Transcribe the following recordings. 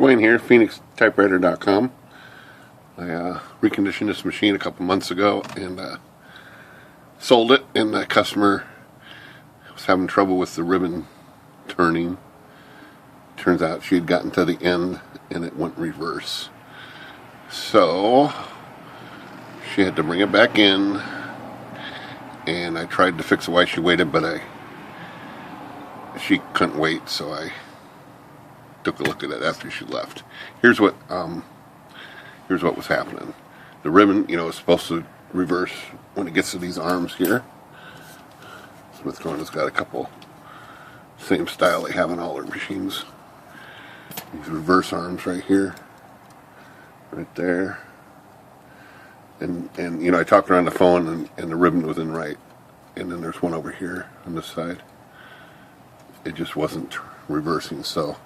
Dwayne here, PhoenixTypewriter.com. I reconditioned this machine a couple months ago and sold it, and the customer was having trouble with the ribbon turning. Turns out she had gotten to the end and it went reverse. So she had to bring it back in, and I tried to fix it while she waited, but she couldn't wait, so I took a look at it after she left. Here's what was happening. The ribbon, is supposed to reverse when it gets to these arms here. Smith Corona's got a couple, same style they have in all their machines. These reverse arms right here, right there. And I talked her on the phone, and the ribbon was in right. And then there's one over here on this side. It just wasn't reversing, so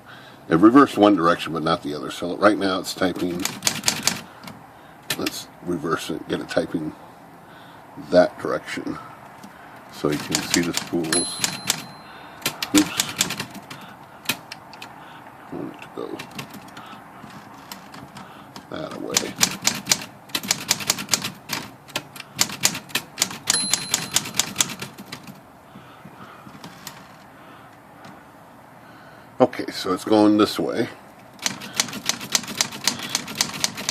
it reversed one direction but not the other. So right now it's typing. Let's reverse it, get it typing that direction so you can see the spools. Oops. I want it to go that away. Okay, so it's going this way. You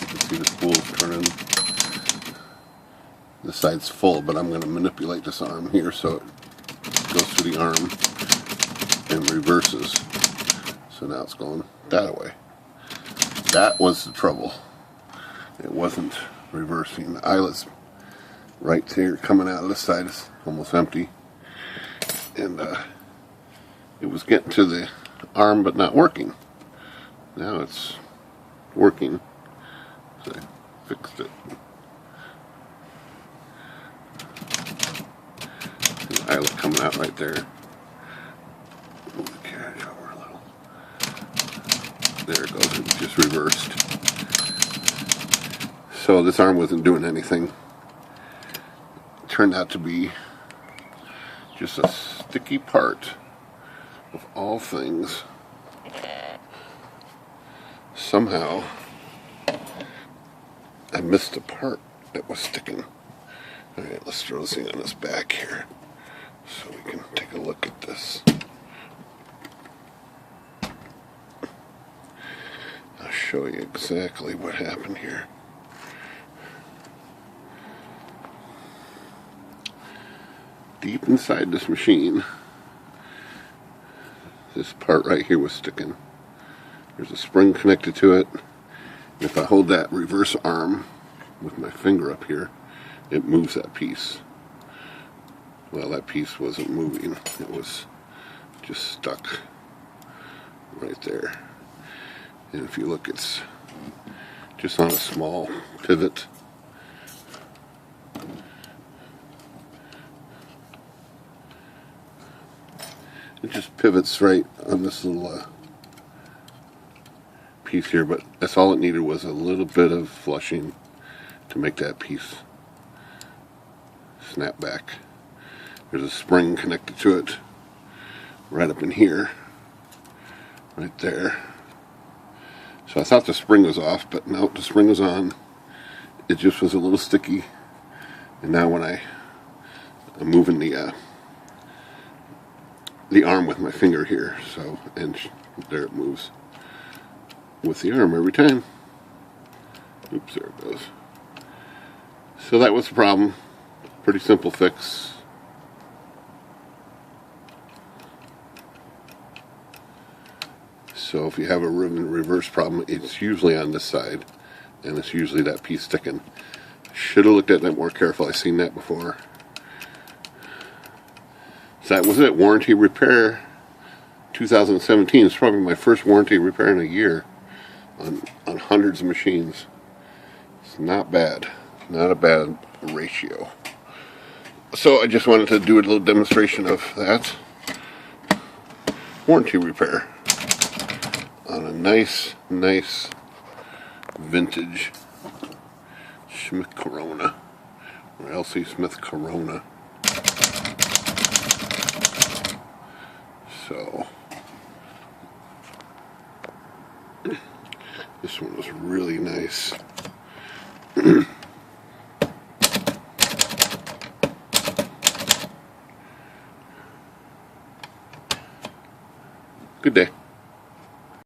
can see the spools turning. This side's full, but I'm going to manipulate this arm here so it goes through the arm and reverses. So now it's going that way. That was the trouble. It wasn't reversing. The eyelet's right here coming out of this side is almost empty. And it was getting to the arm but not working. Now it's working. So I fixed it. The eyelet coming out right there. Move the carriage over a little. There it goes. It was just reversed. So this arm wasn't doing anything. It turned out to be just a sticky part. Of all things, somehow I missed a part that was sticking. Alright, let's throw this thing on its back here so we can take a look at this. I'll show you exactly what happened here. Deep inside this machine, this part right here was sticking. There's a spring connected to it. If I hold that reverse arm with my finger up here, it moves that piece. Well, that piece wasn't moving. It was just stuck right there. And if you look, it's just on a small pivot. It just pivots right on this little piece here, but that's all it needed was a little bit of flushing to make that piece snap back. There's a spring connected to it right up in here, right there. So I thought the spring was off, but no, the spring was on. It just was a little sticky, and now when I'm moving the arm with my finger here, so, and there it moves with the arm every time. Oops, there it goes. So that was the problem. Pretty simple fix. So if you have a ribbon reverse problem, it's usually on this side, and it's usually that piece sticking. Should have looked at that more careful. I've seen that before. So that was it. Warranty repair 2017. It's probably my first warranty repair in a year on hundreds of machines. It's not bad. Not a bad ratio. So I just wanted to do a little demonstration of that. Warranty repair on a nice vintage Smith Corona, or LC Smith Corona. So This one was really nice. Good day.